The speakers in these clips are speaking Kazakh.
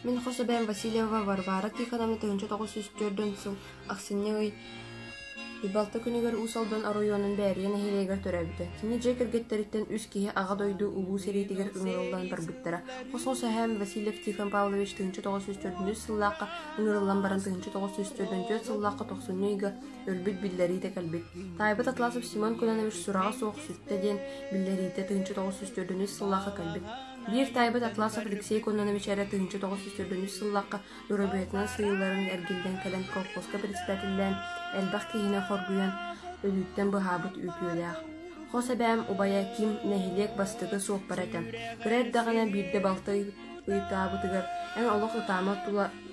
Мен Хосабен Васильева Варвара Тихановна тыгынча 904 сыл аксынньы Ибалта күнігер усалдан аройонын бәріен әхелегер төрәбіті. Кені жекер геттеріттен үз кейі аға дойду ұлу серейтігер ұңырылдан барбыттара. Қосқосы әм Васильев Тихон Павлович тыгынча 904 сыллаққа ұңырылдан баран тыгынча 904 сыллаққа 90-га өлбіт билләрейті кәлбіт. Тайбыт Атласов Симон Кунанович сұраға соқ сүтті ден билләрейті тыгынча 904 сыллаққа кәлбіт. Бир Тайбыт Атласов Алексей Кононович әрі тыгынча 904 сыллаққа Нұрабиятынан сыйларын әргелден кәлен колхозка председателден әлбақ кейіне қоргуян өліттен бұхабыт үтіөліғ. Хоса бәм ұбая ким нәхилек бастығы соқ баратым. Күрәт дағына бірді балты ұйтабытығыр. Ән олық ұтамы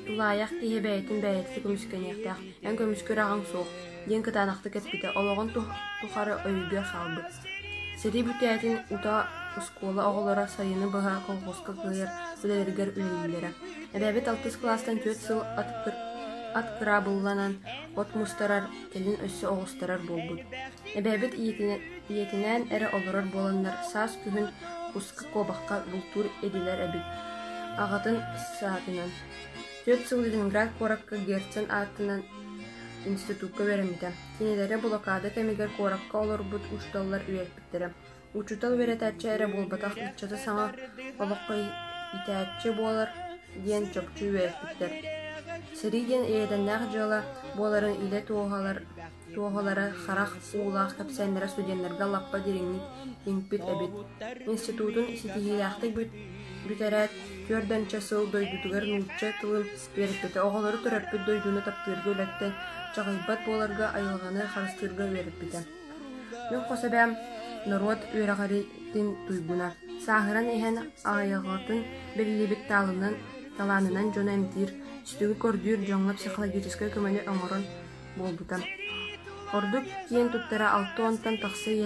тулаяқ кейе бәйетін бәйетлі көміскенектәқ. Ән көміскер ағын соқ. Ден кытанақты кәтпіті. Олығын тұқары өйгер салбы. Сәрі бүтәйтін ұта ұскола оғылара сайыны бұға колхозка қығыр үлелергер үлелілері. Әбәбет 6 кластан 4 сыл аткыра бұлланан от мұстарар келін өссі оғыстарар болбуд. Әбәбет иетінен әрі олырар боландар сас күхін құсқы қобаққа бұлтур еділер әбіт. Ағатын саатынан. 4 сыл Ленинград қораққа Герцен аттынан институтқа веремді. Кенелері блокада кәмегер қораққа олар бұд ұшталар үйерпіттері. Учутал веретәтчі әрі болбатақ ұтчаты саңа олыққы итәтчі болар ден чөпчі үйерпіттер. Сіриден ееденнәқ жылы боларын иле туғалары қарақ уылақ кәпсәндері студентлерге лаппа дереңнік еңпіт әбет. Институтын сетігіләқті бүтәрәт көрденчі сыл дойдудығыр нұлтчы тылын веріппеті. Оғалары түрәрпіт дойдуны таптырғы өләтті чағайбат боларға айылғаны қарыстырғы веріппеті. Мен қосабәм народ үйрағаретін туйбуна. Сағыран ехен ағайығатын белілебет таланынан жона әмтір, үстігі көрдір жоңла психологическай көмәне оңырын болбутам. Ордук кейін туттара 6 онтан тақсы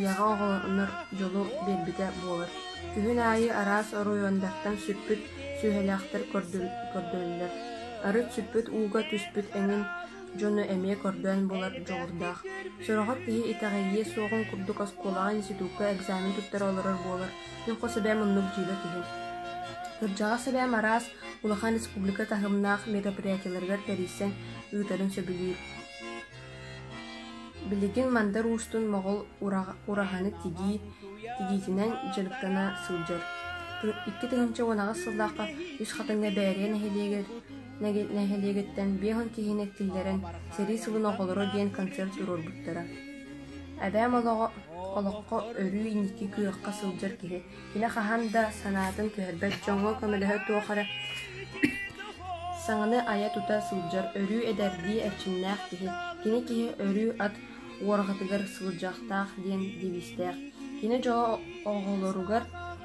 яға оғылыныр жолу бербіте болыр. Күхін айы арас оройондақтан сүрпіт сүйхеляқтар көрділілер. Арыт сүрпіт уға түспіт әңін жоны әме көрден болар жоғырдақ. Сұрағат кейі итағайе соғын күрдік асколаған институтқа экзамен туттар олырыр болар. Мен қосы бәм ұннық жилі кейі. Кырджаға сәбәм арас Улахан Республика тағымнақ мероприятияларғар тәрисен үйтарын сөбілер. Білеген мандар ұстын моғыл урағаны тегейтінен жылықтана сылжыр. 2 тығынча онаға сылдаққа үз қатынға бәрия нәхелегеттен бейхін кейінектілдерін сері сылын оғылыры ден концерт үрір бұттыра. Әбәм олыққа өрі инекі күйіққа сылжыр кейі. Кені қахан да санатын көхербәт жоңғы көмілігі туақары саңыны ая тута сылжыр өрі әдәрді әчіннәқ кейі. Кені кейі өрі ат уарғатығыр сылжақтақ ден девістәқ. Кені жоға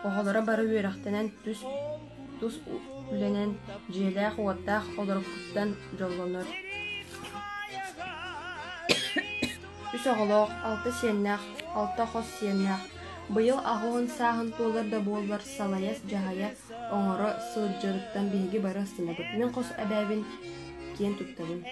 оғылары бары өріқтенен тұс үленен желәқ уаттақ олырықпұттан жолғаныр. Үс оғылық, 6 сеннәқ, 6 қос сеннәқ. Бұйыл ағуын сағын толыр да болар салаяс жағая оңыры сылжырыттан бейгі бары астынабыд. Мен қос әбәбін кен тұттабын.